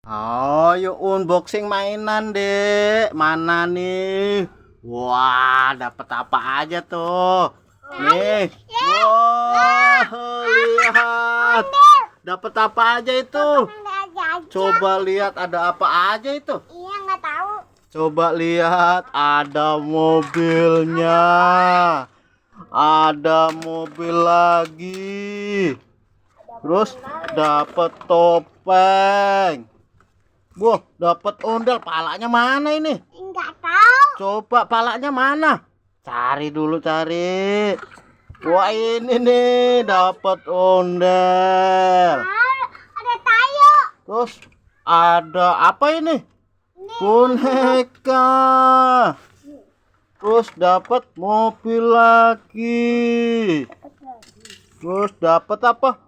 Oh, yuk unboxing mainan, Dek. Mana nih? Wah, dapat apa aja tuh? Nih. Wah, lihat. Dapat apa aja itu? Coba lihat ada apa aja itu? Iya, nggak tahu. Coba lihat, ada mobilnya. Ada mobil lagi. Terus dapat topeng. Wah, dapat ondel. Palanya mana ini? Nggak tahu. Coba palanya mana? Cari dulu, cari. Wah, ini nih dapat ondel. Ada tayo. Terus ada apa ini? Boneka. Terus dapat mobil lagi. Terus dapat apa?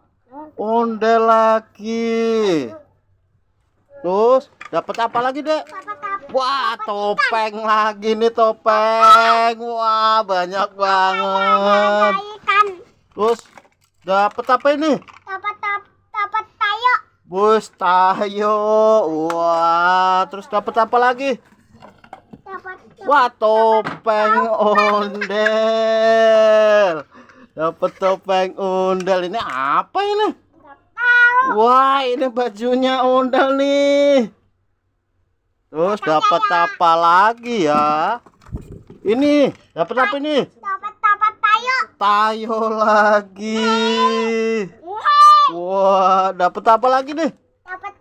Ondel lagi. Terus dapat apa lagi, Dek? Wah, topeng lagi nih, topeng. Wah, banyak banget. Ikan. Terus dapat apa ini? Dapat tayo. Bus tayo. Wah, terus dapat apa lagi? Dapat. Wah, topeng ondel. Dapat topeng ondel. Ini apa ini? Nggak tahu. Wah, ini bajunya ondel nih. Terus dapat apa lagi ya? Ini dapat apa ini? Dapat tayo. Tayo lagi. Wah, dapat apa lagi nih? Dapat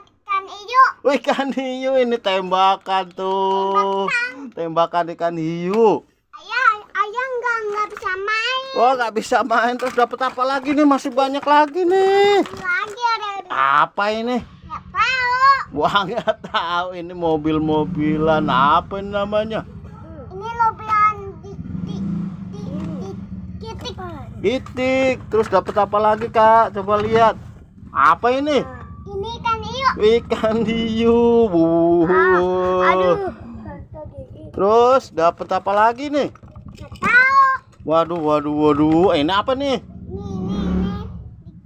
ikan hiu. Wih, ikan hiu, ini tembakan tuh. Tembakan ikan hiu. Ayah nggak bisa main. Wah, nggak bisa main. Terus dapat apa lagi nih? Masih banyak lagi nih. Lagi ada. Apa ini? Nggak tahu. Wah, nggak tahu. Ini mobil-mobilan. Apa ini namanya? Ini lobian di titik. Itik. Terus dapat apa lagi, Kak? Coba lihat. Apa ini? Ini ikan hiu. Ikan hiu. Aduh. Terus dapat apa lagi nih? Nggak tahu. Waduh. Ini apa nih? Nih.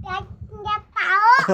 Nggak tahu.